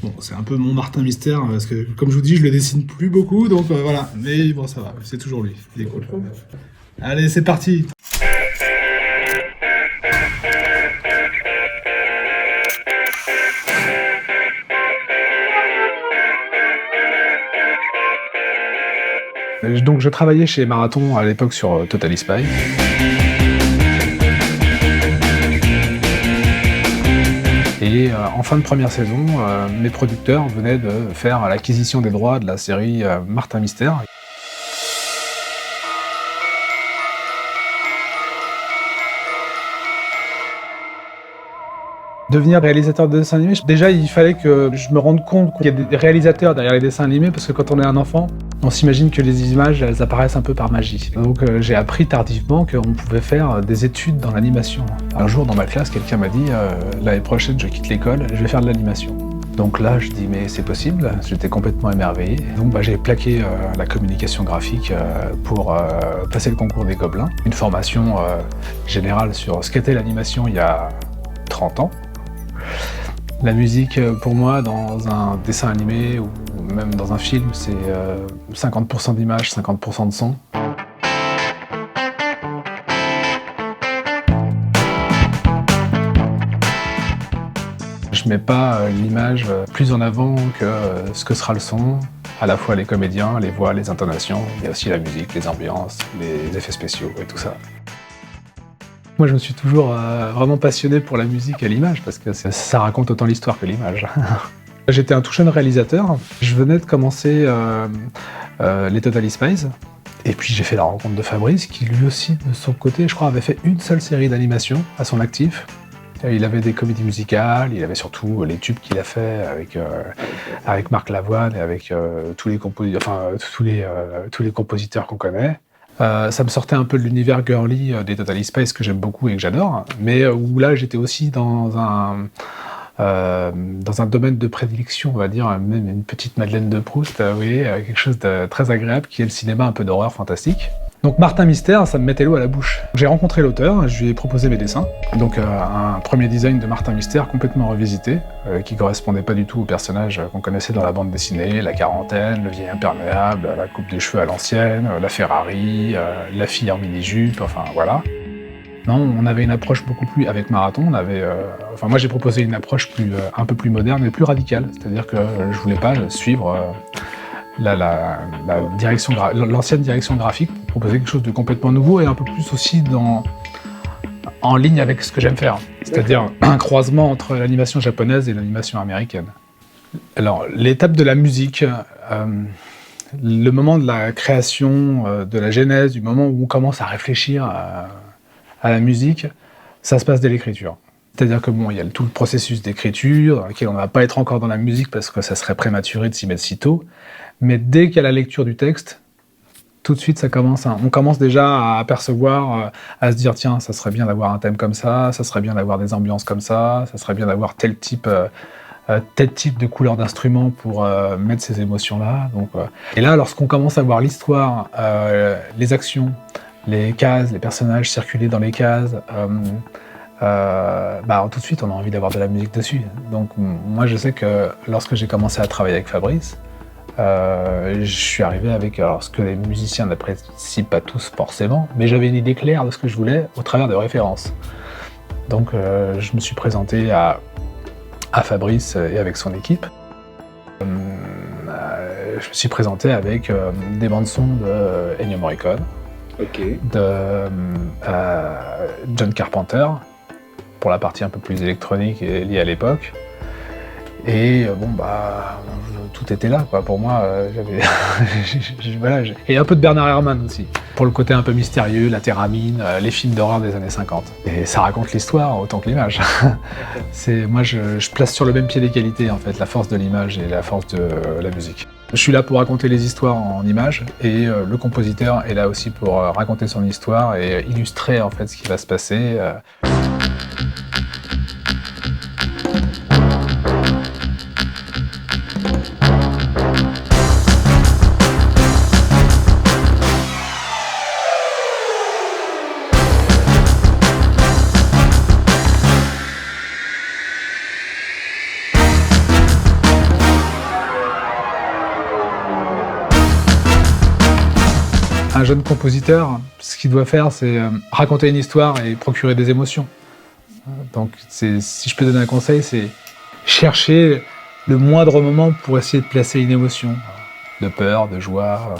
Bon, c'est un peu mon Martin Mystère, parce que, comme je vous dis, je le dessine plus beaucoup, donc voilà. Mais bon, ça va, c'est toujours lui. Il est cool. Allez, c'est parti. Donc, je travaillais chez Marathon à l'époque sur Totally Spies. Et en fin de première saison, mes producteurs venaient de faire l'acquisition des droits de la série Martin Mystère. Devenir réalisateur de dessins animés, déjà il fallait que je me rende compte qu'il y a des réalisateurs derrière les dessins animés, parce que quand on est un enfant, on s'imagine que les images elles apparaissent un peu par magie. Donc j'ai appris tardivement qu'on pouvait faire des études dans l'animation. Un jour dans ma classe, quelqu'un m'a dit l'année prochaine je quitte l'école, je vais faire de l'animation. Donc là je dis mais c'est possible, j'étais complètement émerveillé. Donc j'ai plaqué la communication graphique pour passer le concours des Gobelins. Une formation générale sur ce qu'était l'animation il y a 30 ans. La musique, pour moi, dans un dessin animé ou même dans un film, c'est 50% d'images, 50% de son. Je mets pas l'image plus en avant que ce que sera le son, à la fois les comédiens, les voix, les intonations, il y a aussi la musique, les ambiances, les effets spéciaux et tout ça. Moi, je me suis toujours vraiment passionné pour la musique et l'image, parce que ça raconte autant l'histoire que l'image. J'étais un tout jeune réalisateur, je venais de commencer les Totally Spies, et puis j'ai fait la rencontre de Fabrice, qui lui aussi, de son côté, je crois, avait fait une seule série d'animation à son actif. Il avait des comédies musicales, il avait surtout les tubes qu'il a fait avec Marc Lavoine et avec tous les compositeurs qu'on connaît. Ça me sortait un peu de l'univers girly des Totally Spies que j'aime beaucoup et que j'adore, mais où là j'étais aussi dans un domaine de prédilection, on va dire, même une petite Madeleine de Proust, vous voyez, quelque chose de très agréable qui est le cinéma un peu d'horreur fantastique. Donc Martin Mystère, ça me mettait l'eau à la bouche. J'ai rencontré l'auteur, je lui ai proposé mes dessins. Donc un premier design de Martin Mystère complètement revisité, qui correspondait pas du tout au personnage qu'on connaissait dans la bande dessinée, la quarantaine, le vieil imperméable, la coupe de cheveux à l'ancienne, la Ferrari, la fille en mini-jupe, enfin voilà. Non, on avait une approche beaucoup plus, avec Marathon, on avait, moi j'ai proposé une approche un peu plus moderne et plus radicale, c'est-à-dire que je voulais pas suivre l'ancienne direction graphique pour proposer quelque chose de complètement nouveau et un peu plus aussi en ligne avec ce que j'aime faire, c'est-à-dire un croisement entre l'animation japonaise et l'animation américaine. Alors, l'étape de la musique, le moment de la création, de la genèse, du moment où on commence à réfléchir à la musique, ça se passe dès l'écriture. C'est-à-dire que il y a tout le processus d'écriture, dans lequel on ne va pas être encore dans la musique parce que ça serait prématuré de s'y mettre si tôt, mais dès qu'il y a la lecture du texte, tout de suite ça commence, on commence déjà à apercevoir, à se dire tiens, ça serait bien d'avoir un thème comme ça serait bien d'avoir des ambiances comme ça serait bien d'avoir tel type de couleur d'instrument pour mettre ces émotions-là. Et là, lorsqu'on commence à voir l'histoire, les actions, les cases, les personnages circuler dans les cases, tout de suite on a envie d'avoir de la musique dessus. Donc moi je sais que lorsque j'ai commencé à travailler avec Fabrice, je suis arrivé avec ce que les musiciens n'apprécient pas tous forcément, mais j'avais une idée claire de ce que je voulais au travers de références. Donc je me suis présenté à Fabrice et avec son équipe. Je me suis présenté avec des bandes-sons de Ennio Morricone, de John Carpenter, pour la partie un peu plus électronique et liée à l'époque. Et tout était là, quoi. Pour moi, et un peu de Bernard Herrmann aussi, pour le côté un peu mystérieux, la théramine, les films d'horreur des années 50. Et ça raconte l'histoire autant que l'image. Moi, je place sur le même pied d'égalité, en fait, la force de l'image et la force de la musique. Je suis là pour raconter les histoires en images, et le compositeur est là aussi pour raconter son histoire et illustrer, en fait, ce qui va se passer. jeune compositeur, ce qu'il doit faire, c'est raconter une histoire et procurer des émotions. Donc, si je peux donner un conseil, c'est chercher le moindre moment pour essayer de placer une émotion, de peur, de joie.